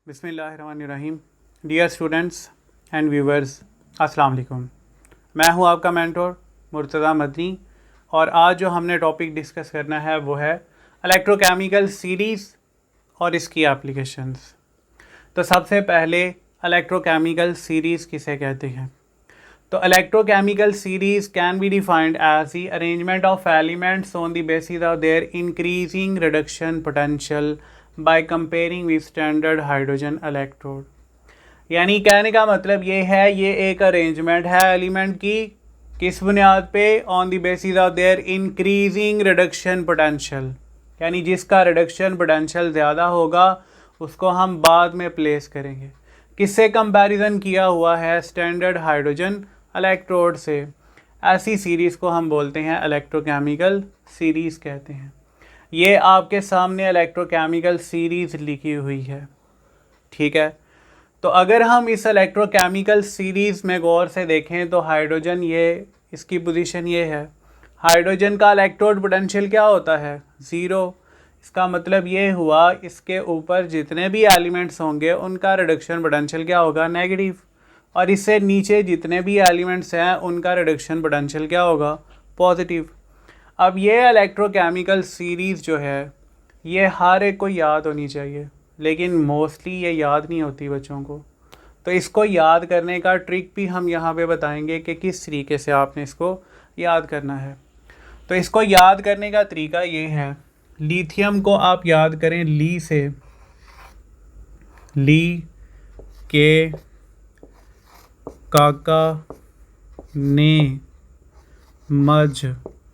बिस्मिल्लाहिर्रहमानिर्रहीम। Dear students and viewers, अस्सलाम वालेकुम। मैं हूं आपका मेंटोर मुर्तज़ा मदनी और आज जो हमने टॉपिक डिस्कस करना है वो है इलेक्ट्रोकेमिकल सीरीज़ और इसकी एप्लीकेशंस। तो सबसे पहले इलेक्ट्रोकेमिकल सीरीज़ किसे कहते हैं? तो electrochemical series can be defined as the arrangement of elements on the basis of their increasing reduction potential by comparing with standard hydrogen electrode. यानी कहने का मतलब ये है, ये एक अरेंजमेंट है एलिमेंट की, किस बुनियाद पे? On the basis of their increasing reduction potential, यानी जिसका रिडक्शन पोटेंशियल ज़्यादा होगा उसको हम बाद में प्लेस करेंगे। किससे कंपैरिजन किया हुआ है? स्टैंडर्ड हाइड्रोजन इलेक्ट्रोड से। ऐसी सीरीज़ को हम बोलते हैं इलेक्ट्रोकेमिकल सीरीज़ कहते हैं। ये आपके सामने इलेक्ट्रोकेमिकल सीरीज़ लिखी हुई है, ठीक है। तो अगर हम इस इलेक्ट्रोकेमिकल सीरीज़ में गौर से देखें तो हाइड्रोजन, ये इसकी पोजीशन ये है। हाइड्रोजन का इलेक्ट्रोड पोटेंशियल क्या होता है? ज़ीरो। इसका मतलब ये हुआ इसके ऊपर जितने भी एलिमेंट्स होंगे उनका रिडक्शन पोटेंशियल क्या होगा? नेगेटिव। और इससे नीचे जितने भी एलिमेंट्स हैं उनका रिडक्शन पोटेंशियल क्या होगा? पॉजिटिव। अब ये इलेक्ट्रोकेमिकल सीरीज़ जो है ये हर एक को याद होनी चाहिए, लेकिन मोस्टली ये याद नहीं होती बच्चों को। तो इसको याद करने का ट्रिक भी हम यहाँ पे बताएंगे कि किस तरीके से आपने इसको याद करना है। तो इसको याद करने का तरीका ये है, लिथियम को आप याद करें ली से। ली के काका ने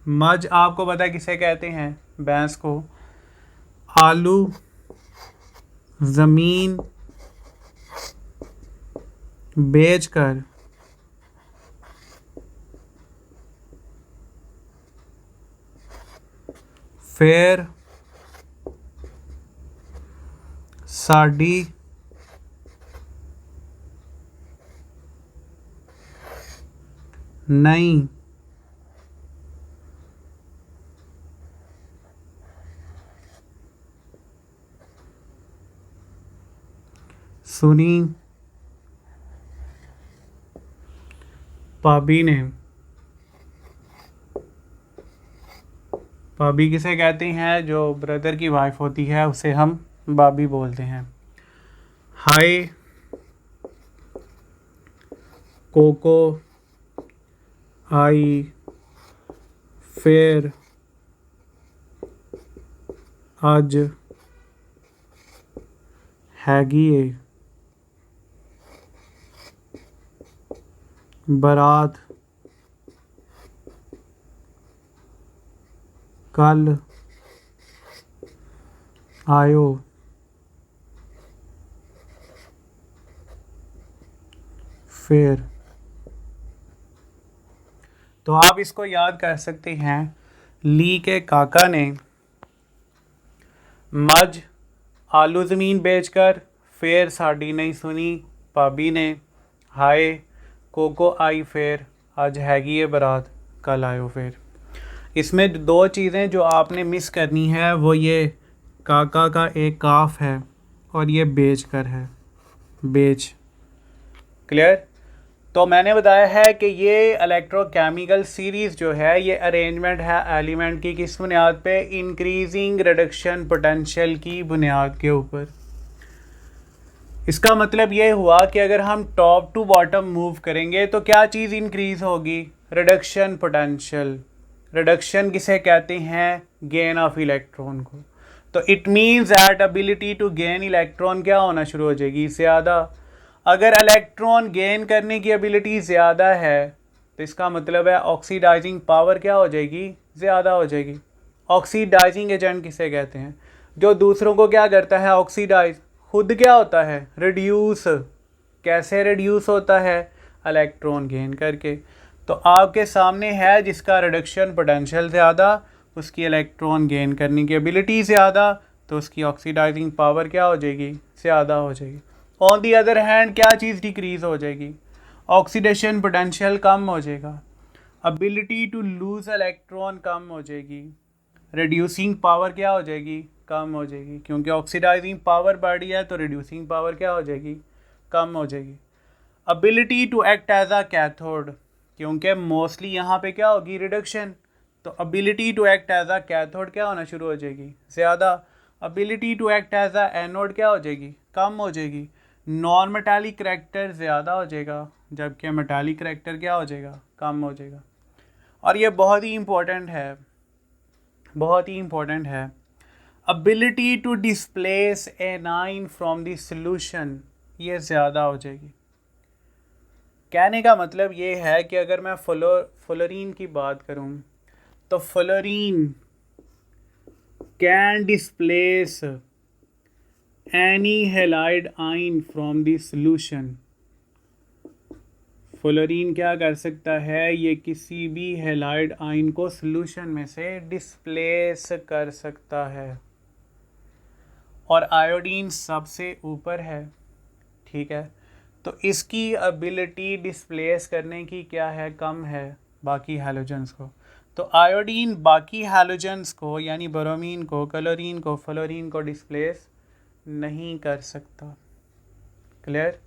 मज आपको पता है किसे कहते हैं? भैंस को। आलू ज़मीन बेचकर फिर साड़ी नहीं सुनी भाभी ने। भाभी किसे कहते हैं? जो ब्रदर की वाइफ होती है उसे हम भाभी बोलते हैं। हाय कोको आई फिर आज हैगी बारात कल आयो फिर। तो आप इसको याद कर सकते हैं, ली के काका ने मज आलू ज़मीन बेचकर, फिर साड़ी नहीं सुनी भाभी ने, हाय कोको आई फिर आज हैगी है बारात कल आयो फिर। इसमें दो चीज़ें जो आपने मिस करनी है वो ये काका का एक काफ है और ये बेच कर है, बेच। क्लियर? तो मैंने बताया है कि ये इलेक्ट्रोकेमिकल सीरीज़ जो है ये अरेंजमेंट है एलिमेंट की, किस बुनियाद पे? इंक्रीजिंग रिडक्शन पोटेंशियल की बुनियाद के ऊपर। इसका मतलब ये हुआ कि अगर हम टॉप टू बॉटम मूव करेंगे तो क्या चीज़ इंक्रीज़ होगी? Reduction potential. रिडक्शन किसे कहते हैं? गेन ऑफ इलेक्ट्रॉन को। तो it means that ability to gain electron क्या होना शुरू हो जाएगी? ज़्यादा। अगर इलेक्ट्रॉन गेन करने की एबिलिटी ज़्यादा है तो इसका मतलब है ऑक्सीडाइजिंग पावर क्या हो जाएगी? ज़्यादा हो जाएगी। ऑक्सीडाइजिंग एजेंट किसे कहते हैं? जो दूसरों को क्या करता है? ऑक्सीडाइज। खुद क्या होता है? रिड्यूस। कैसे रिड्यूस होता है? इलेक्ट्रॉन गेन करके। तो आपके सामने है जिसका रिडक्शन पोटेंशियल ज़्यादा, उसकी इलेक्ट्रॉन गेन करने की एबिलिटी ज़्यादा, तो उसकी ऑक्सीडाइजिंग पावर क्या हो जाएगी? ज़्यादा हो जाएगी। ऑन दी अदर हैंड क्या चीज़ डिक्रीज़ हो जाएगी? ऑक्सीडेशन पोटेंशियल कम हो जाएगा, एबिलिटी टू लूज़ इलेक्ट्रॉन कम हो जाएगी, रिड्यूसिंग पावर क्या हो जाएगी? कम हो जाएगी, क्योंकि ऑक्सीडाइजिंग पावर बढ़ी है तो रिड्यूसिंग पावर क्या हो जाएगी, कम हो जाएगी। Ability to act as a cathode, क्योंकि मोस्टली यहाँ पे क्या होगी, रिडक्शन, तो ability to act as a cathode क्या होना शुरू हो जाएगी, ज़्यादा। Ability to act as a anode क्या हो जाएगी, कम हो जाएगी। नॉन मेटालिक करैक्टर ज़्यादा हो जाएगा, जबकि मेटालिक करैक्टर क्या हो जाएगा, कम हो जाएगा। और ये बहुत ही इम्पोर्टेंट है, बहुत ही इम्पोर्टेंट है। Ability to displace anion from the solution, ये ज़्यादा हो जाएगी। कहने का मतलब ये है कि अगर मैं फ्लोरीन की बात करूं तो fluorine can displace any halide आइन फ्रॉम द सॉल्यूशन। फ्लोरीन क्या कर सकता है, ये किसी भी हैलाइड आइन को सॉल्यूशन में से डिस्प्लेस कर सकता है। और आयोडीन सबसे ऊपर है, ठीक है, तो इसकी एबिलिटी डिस्प्लेस करने की क्या है, कम है बाकी हैलोजेंस को। तो आयोडीन बाकी हैलोजेंस को यानी ब्रोमीन को, क्लोरीन को, फ्लोरीन को डिस्प्लेस नहीं कर सकता। क्लियर?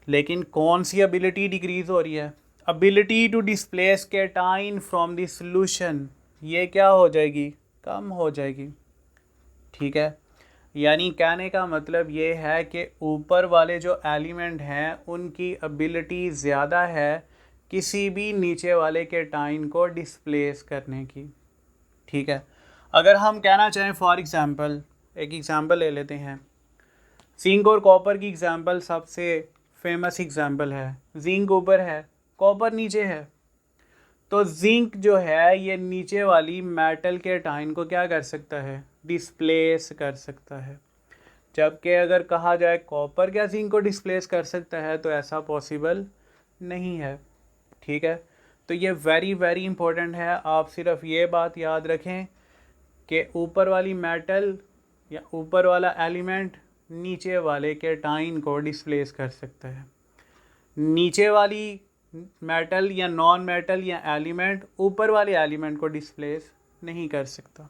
लेकिन कौन सी एबिलिटी डिक्रीज हो रही है, ability to displace cation from the solution, ये क्या हो जाएगी, कम हो जाएगी। ठीक है, यानी कहने का मतलब ये है कि ऊपर वाले जो एलिमेंट हैं उनकी एबिलिटी ज़्यादा है किसी भी नीचे वाले कैटाइन को डिस्प्लेस करने की। ठीक है, अगर हम कहना चाहें फॉर एग्ज़ाम्पल, एक एग्ज़ाम्पल ले लेते हैं, जिंक और कॉपर की एग्ज़ाम्पल सबसे फेमस एग्ज़ाम्पल है। जिंक ऊपर है, कॉपर नीचे है, तो जिंक जो है ये नीचे वाली मेटल के टाइन को क्या कर सकता है, डिस्प्लेस कर सकता है। जबकि अगर कहा जाए कॉपर क्या जिंक को डिस्प्लेस कर सकता है, तो ऐसा पॉसिबल नहीं है। ठीक है, तो ये वेरी वेरी इंपॉर्टेंट है। आप सिर्फ ये बात याद रखें कि ऊपर वाली मेटल या ऊपर वाला एलिमेंट नीचे वाले के टाइन को डिस्प्लेस कर सकता है, नीचे वाली मेटल या नॉन मेटल या एलिमेंट ऊपर वाले एलिमेंट को डिस्प्लेस नहीं कर सकता।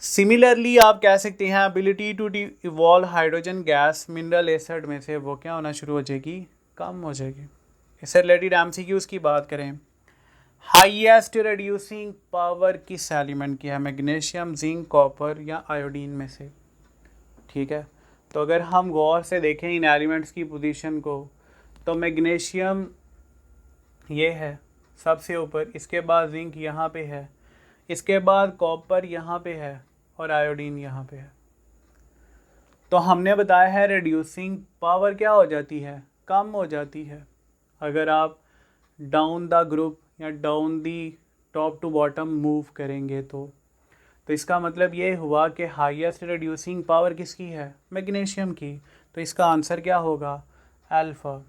सिमिलरली आप कह सकते हैं ability to evolve hydrogen gas mineral acid में से वो क्या होना शुरू हो जाएगी, कम हो जाएगी। इससे रिलेटेड एमसीक्यूज़ की बात करें, हाईएस्ट रिड्यूसिंग पावर किस एलिमेंट की है, मैग्नीशियम, जिंक, कॉपर या आयोडीन में से। ठीक है, तो अगर हम गौर से देखें इन एलिमेंट्स की पोजीशन को, तो मैग्नीशियम ये है सबसे ऊपर, इसके बाद जिंक यहाँ पे है, इसके बाद कॉपर यहाँ पे है और आयोडीन यहाँ पे है। तो हमने बताया है रिड्यूसिंग पावर क्या हो जाती है, कम हो जाती है अगर आप डाउन द ग्रुप या down the top to bottom move करेंगे। तो इसका मतलब ये हुआ कि हाईएस्ट रिड्यूसिंग पावर किसकी है, मैग्नीशियम की। तो इसका आंसर क्या होगा, अल्फ़ा।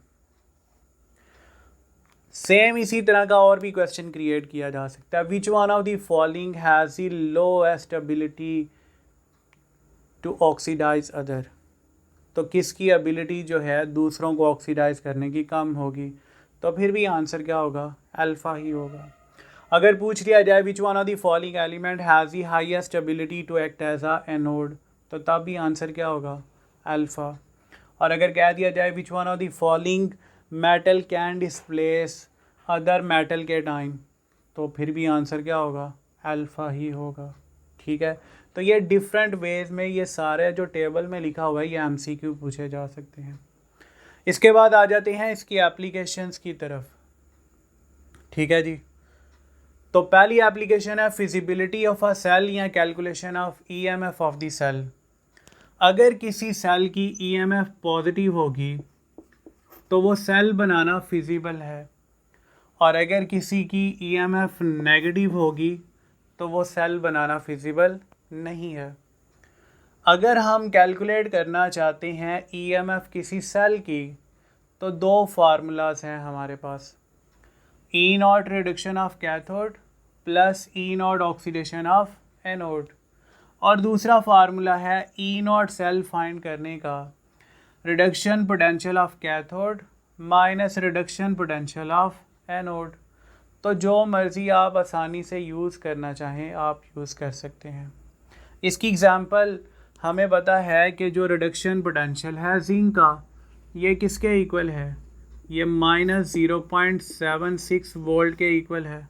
सेम इसी तरह का और भी क्वेश्चन क्रिएट किया जा सकता है। Which one of the following has the lowest ability to oxidise other, तो किसकी एबिलिटी जो है दूसरों को ऑक्सीडाइज करने की कम होगी, तो फिर भी आंसर क्या होगा, अल्फ़ा ही होगा। अगर पूछ लिया जाए which one of the following element has the highest ability to act as a anode, तो तब भी आंसर क्या होगा, अल्फ़ा। और अगर कह दिया जाए which one of the following metal can displace other metal के टाइम, तो फिर भी आंसर क्या होगा, अल्फ़ा ही होगा। ठीक है, तो ये डिफरेंट वेज में ये सारे जो टेबल में लिखा हुआ है ये एमसीक्यू पूछे जा सकते हैं। इसके बाद आ जाते हैं इसकी एप्लीकेशंस की तरफ। ठीक है जी, तो पहली एप्लीकेशन है फिजिबिलिटी ऑफ अ सेल या calculation of EMF of the cell. अगर किसी सेल की ईएमएफ पॉजिटिव होगी तो वो सेल बनाना फिजिबल है, और अगर किसी की ईएमएफ नेगेटिव होगी तो वो सेल बनाना फिजिबल नहीं है। अगर हम कैलकुलेट करना चाहते हैं ईएमएफ किसी सेल की, तो दो फार्मूलाज हैं हमारे पास, E nought reduction of cathode plus E nought oxidation of anode, और दूसरा फार्मूला है ई नॉट सेल फाइंड करने का, reduction potential of cathode minus reduction potential of anode. तो जो मर्ज़ी आप आसानी से यूज़ करना चाहें आप यूज़ कर सकते हैं। इसकी एग्ज़ाम्पल हमें पता है कि जो रिडक्शन पोटेंशियल है जिंक का, ये किसके इक्वल है, ये -0.76 वोल्ट के इक्वल है,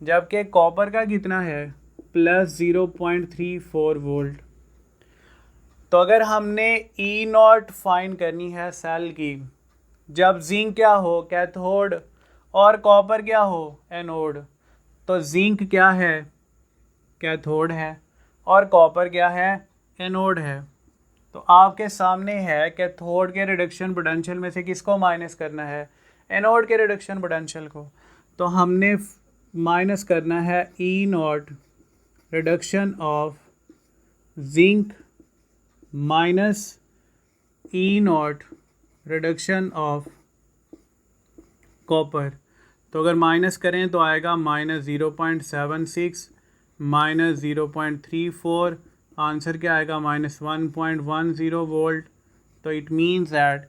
जबकि कॉपर का कितना है, +0.34 वोल्ट। तो अगर हमने ई नॉट फाइंड करनी है सेल की, जब जिंक क्या हो, कैथोड, और कॉपर क्या हो, एनोड, तो जिंक क्या है, कैथोड है, और कॉपर क्या है, एनोड है। तो आपके सामने है कैथोड के रिडक्शन पोटेंशियल में से किसको माइनस करना है, एनोड के रिडक्शन पोटेंशियल को। तो हमने माइनस करना है E nought reduction of zinc minus E nought reduction of copper. तो अगर माइनस करें तो आएगा -0.76 -0.34, आंसर क्या आएगा, -1.10 वोल्ट। तो इट मीन्स दैट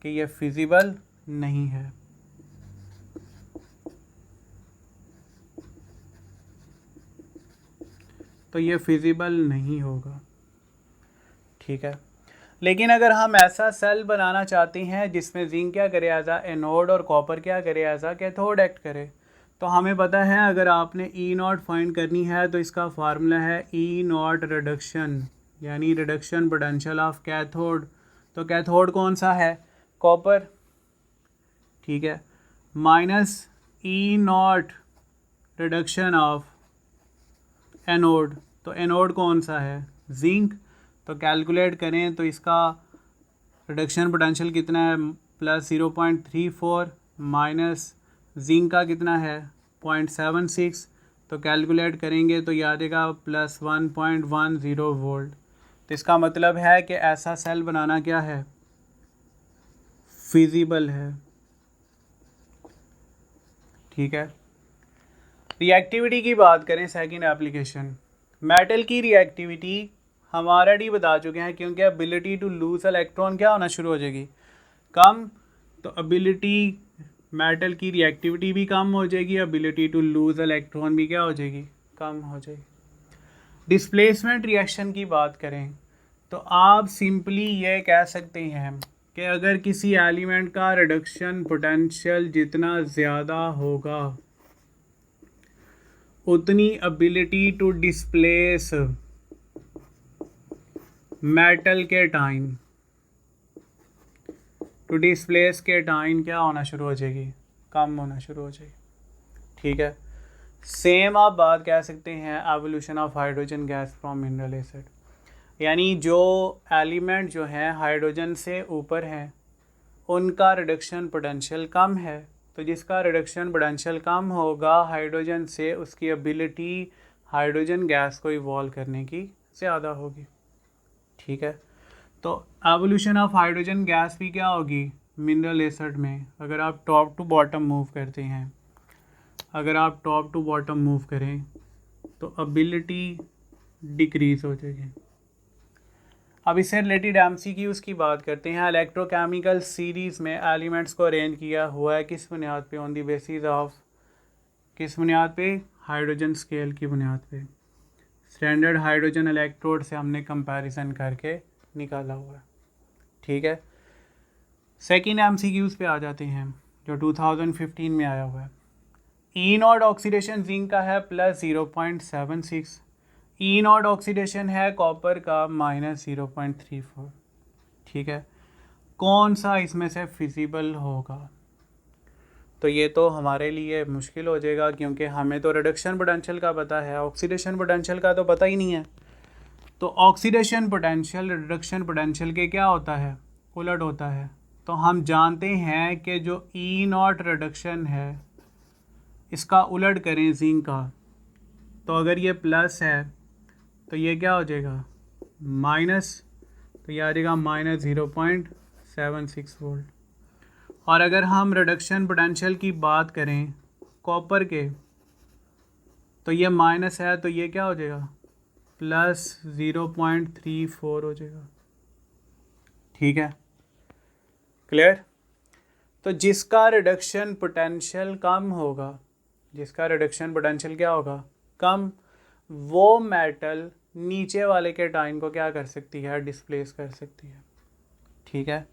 कि ये फिजिबल नहीं है। तो ये फिजिबल नहीं होगा, ठीक है। लेकिन अगर हम ऐसा सेल बनाना चाहते हैं जिसमें जिंक क्या करे एज आ एनोड और कॉपर क्या करे एज आ कैथोड एक्ट करे, तो हमें पता है अगर आपने ई नॉट फाइंड करनी है तो इसका फार्मूला है ई नॉट रिडक्शन, यानी रिडक्शन पोटेंशियल ऑफ कैथोड। तो कैथोड कौन सा है, कॉपर, ठीक है, minus E nought reduction of anode, तो एनोड कौन सा है, जिंक। तो कैलकुलेट करें तो इसका रिडक्शन पोटेंशियल कितना है, +0.34 माइनस जिंक का कितना है, 0.76। तो कैलकुलेट करेंगे तो ये आ जाएगा +1.10 वोल्ट। तो इसका मतलब है कि ऐसा सेल बनाना क्या है, फिजिबल है, ठीक है। रिएक्टिविटी की बात करें, सेकंड एप्लीकेशन, मेटल की रिएक्टिविटी हम ऑलरेडी बता चुके हैं, क्योंकि एबिलिटी टू लूज इलेक्ट्रॉन क्या होना शुरू हो जाएगी, कम। तो एबिलिटी, मेटल की रिएक्टिविटी भी कम हो जाएगी, एबिलिटी टू लूज इलेक्ट्रॉन भी क्या हो जाएगी, कम हो जाएगी। डिस्प्लेसमेंट रिएक्शन की बात करें तो आप सिंपली ये कह सकते हैं कि अगर किसी एलिमेंट का रिडक्शन पोटेंशियल जितना ज़्यादा होगा उतनी एबिलिटी टू डिस्प्लेस मेटल के टाइम, टू डिस्प्लेस के टाइम क्या होना शुरू हो जाएगी, कम होना शुरू हो जाएगी, ठीक है। सेम आप बात कह सकते हैं evolution of hydrogen gas from mineral acid, यानी जो एलिमेंट जो हैं हाइड्रोजन से ऊपर हैं उनका रिडक्शन पोटेंशियल कम है, तो जिसका रिडक्शन पोटेंशियल कम होगा हाइड्रोजन से, उसकी एबिलिटी हाइड्रोजन गैस को इवॉल्व करने की ज़्यादा होगी, ठीक है। तो एवोल्यूशन ऑफ हाइड्रोजन गैस भी क्या होगी मिनरल एसिड में, अगर आप टॉप टू बॉटम मूव करते हैं, अगर आप टॉप टू बॉटम मूव करें तो एबिलिटी डिक्रीज़ हो जाएगी। अब इससे रिलेटेड MCQs की बात करते हैं। इलेक्ट्रोकेमिकल सीरीज़ में एलिमेंट्स को अरेंज किया हुआ है किस बुनियाद पे, ऑन द बेसिस ऑफ, किस बुनियाद पे, हाइड्रोजन स्केल की बुनियाद पे। स्टैंडर्ड हाइड्रोजन इलेक्ट्रोड से हमने कंपैरिजन करके निकाला हुआ है, ठीक है। सेकेंड MCQs पे आ जाते हैं जो 2015 में आया हुआ है। ई नॉट ऑक्सीडेशन जिंक का है +0.76, ई नॉट ऑक्सीडेशन है कॉपर का -0.34, ठीक है। कौन सा इसमें से फिजिबल होगा, तो ये तो हमारे लिए मुश्किल हो जाएगा क्योंकि हमें तो रिडक्शन पोटेंशियल का पता है, ऑक्सीडेशन पोटेंशियल का तो पता ही नहीं है। तो ऑक्सीडेशन पोटेंशियल रिडक्शन पोटेंशियल के क्या होता है, उलट होता है। तो हम जानते हैं कि जो ई नॉट रिडक्शन है इसका उलट करें जिंक का, तो अगर ये प्लस है तो ये क्या हो जाएगा माइनस, तो ये आ जाएगा -0.76 वोल्ट। और अगर हम रिडक्शन पोटेंशियल की बात करें कॉपर के, तो ये माइनस है तो ये क्या हो जाएगा +0.34 हो जाएगा, ठीक है, क्लियर। तो जिसका रिडक्शन पोटेंशियल कम होगा जिसका रिडक्शन पोटेंशियल क्या होगा, कम, वो मेटल नीचे वाले केटाइन को क्या कर सकती है, डिस्प्लेस कर सकती है। ठीक है,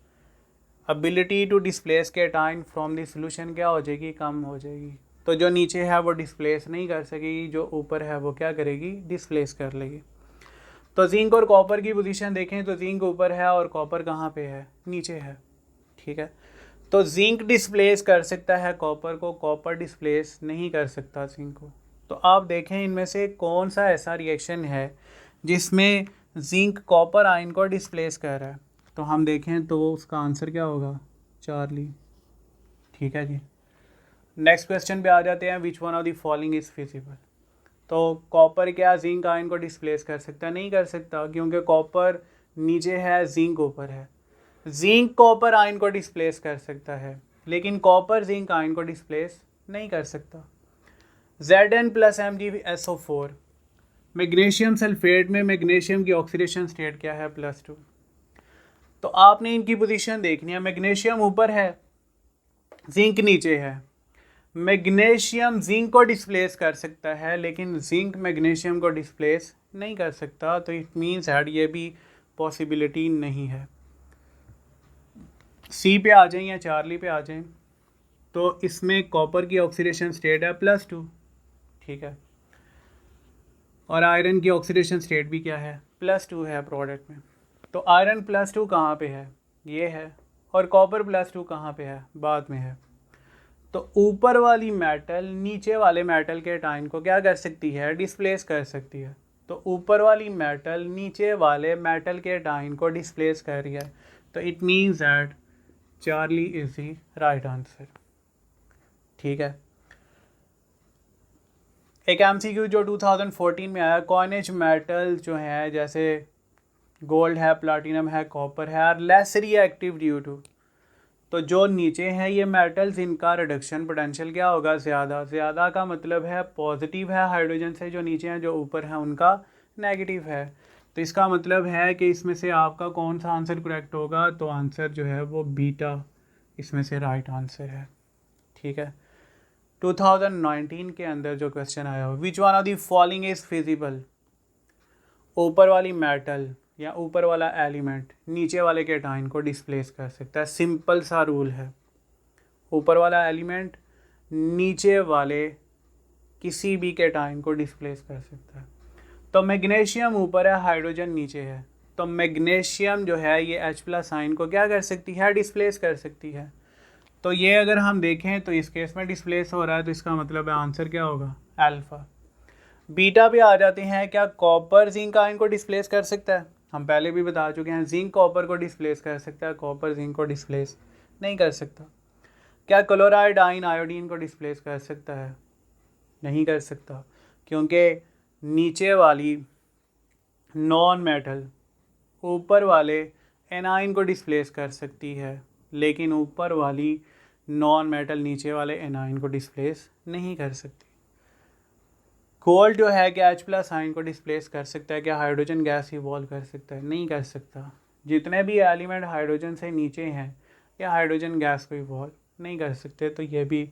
ability to displace cation from the solution क्या हो जाएगी, कम हो जाएगी। तो जो नीचे है वो डिस्प्लेस नहीं कर सकेगी, जो ऊपर है वो क्या करेगी, डिस्प्लेस कर लेगी। तो जिंक और कॉपर की पोजीशन देखें तो जिंक ऊपर है और कॉपर कहाँ पे है, नीचे है। ठीक है, तो जिंक डिस्प्लेस कर सकता है कॉपर को, कॉपर डिस्प्लेस नहीं कर सकता जिंक को। तो आप देखें इनमें से कौन सा ऐसा रिएक्शन है जिसमें जिंक कॉपर आयन को डिस्प्लेस कर रहा है। तो हम देखें तो उसका आंसर क्या होगा, चार्ली। ठीक है जी, नेक्स्ट क्वेश्चन पे आ जाते हैं। विच one of the following is feasible. तो कॉपर क्या जिंक आयन को डिस्प्लेस कर सकता है, नहीं कर सकता, क्योंकि कॉपर नीचे है, जिंक ऊपर है। जिंक कॉपर आयन को डिस्प्लेस कर सकता है, लेकिन कॉपर जिंक आयन को डिस्प्लेस नहीं कर सकता। Zn plus MgSO4, magnesium sulphate में मैग्नीशियम की ऑक्सीडेशन स्टेट क्या है, +2। तो आपने इनकी पोजीशन देखनी है, मैग्नीशियम ऊपर है, जिंक नीचे है। मैग्नीशियम जिंक को डिस्प्लेस कर सकता है, लेकिन जिंक मैग्नीशियम को डिस्प्लेस नहीं कर सकता। तो इट मीन्स दैट ये भी पॉसिबिलिटी नहीं है। सी पे आ जाएं या चार्ली पे आ जाएं, तो इसमें कॉपर की ऑक्सीडेशन स्टेट है +2। ठीक है, और आयरन की ऑक्सीडेशन स्टेट भी क्या है, +2 है प्रोडक्ट में। तो आयरन +2 कहाँ पे है, ये है, और कॉपर +2 कहाँ पे है, बाद में है। तो ऊपर वाली मेटल नीचे वाले मेटल के आयन को क्या कर सकती है, डिस्प्लेस कर सकती है। तो ऊपर वाली मेटल नीचे वाले मेटल के आयन को डिस्प्लेस कर रही है। तो it means that Charlie is the right answer. ठीक है, एक MCQ जो 2014 में आया, कॉइनेज मेटल जो है जैसे गोल्ड है, प्लाटिनम है, कॉपर है, are less reactive due to. तो जो नीचे हैं ये मेटल्स, इनका रिडक्शन पोटेंशियल क्या होगा, ज़्यादा। ज़्यादा का मतलब है पॉजिटिव है हाइड्रोजन से, जो नीचे हैं जो ऊपर हैं उनका नेगेटिव है। तो इसका मतलब है कि इसमें से आपका कौन सा आंसर करेक्ट होगा, तो आंसर जो है वो बीटा इसमें से राइट आंसर है। ठीक है, 2019 के अंदर जो क्वेश्चन आया हो, विच one of the following is feasible. ऊपर वाली मेटल या ऊपर वाला एलिमेंट नीचे वाले केटाइन को डिस्प्लेस कर सकता है। सिंपल सा रूल है, ऊपर वाला एलिमेंट नीचे वाले किसी भी केटाइन को डिस्प्लेस कर सकता है। तो मैग्नीशियम ऊपर है, हाइड्रोजन नीचे है, तो मैग्नीशियम जो है ये H+ आयन को क्या कर सकती है, डिस्प्लेस कर सकती है। तो ये अगर हम देखें तो इस केस में डिस्प्लेस हो रहा है, तो इसका मतलब है आंसर क्या होगा, अल्फा। बीटा पे आ जाते हैं, क्या कॉपर जिंक आयन को डिस्प्लेस कर सकता है। हम पहले भी बता चुके हैं, जिंक कॉपर को डिस्प्लेस कर सकता है, कॉपर जिंक को डिस्प्लेस नहीं कर सकता। क्या क्लोराइड आयन आयोडीन को डिस्प्लेस कर सकता है, नहीं कर सकता, क्योंकि नीचे वाली नॉन मेटल ऊपर वाले एनाइन को डिस्प्लेस कर सकती है, लेकिन ऊपर वाली नॉन मेटल नीचे वाले एनाइन को डिस्प्लेस नहीं कर सकती। गोल्ड जो है क्या H+ आयन को डिस्प्लेस कर सकता है, क्या हाइड्रोजन गैस इवॉल्व कर सकता है, नहीं कर सकता। जितने भी एलिमेंट हाइड्रोजन से नीचे हैं या हाइड्रोजन गैस को इवॉल्व नहीं कर सकते, तो ये भी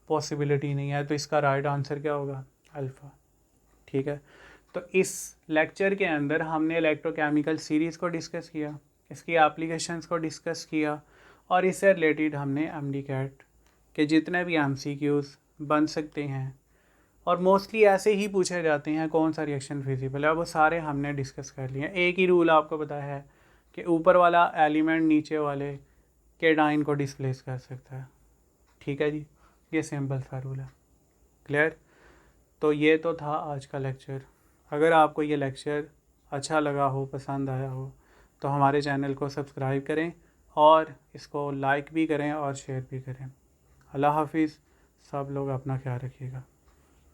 पॉसिबिलिटी नहीं है। तो इसका राइट आंसर क्या होगा, अल्फ़ा। ठीक है, तो इस लेक्चर के अंदर हमने इलेक्ट्रोकेमिकल सीरीज़ को डिस्कस किया, इसकी एप्लीकेशंस को डिस्कस किया, और इससे रिलेटेड हमने MDCAT के जितने भी MCQs बन सकते हैं और मोस्टली ऐसे ही पूछे जाते हैं, कौन सा रिएक्शन फिजिबल है, वो सारे हमने डिस्कस कर लिए। एक ही रूल आपको पता है कि ऊपर वाला एलिमेंट नीचे वाले केटाइन को डिस्प्लेस कर सकता है। ठीक है जी, ये सिंपल सा रूल है। क्लियर। तो ये तो था आज का लेक्चर। अगर आपको ये लेक्चर अच्छा लगा हो, पसंद आया हो, तो हमारे चैनल को सब्सक्राइब करें और इसको लाइक भी करें और शेयर भी करें। अल्लाह हाफिज़। सब लोग अपना ख्याल रखिएगा।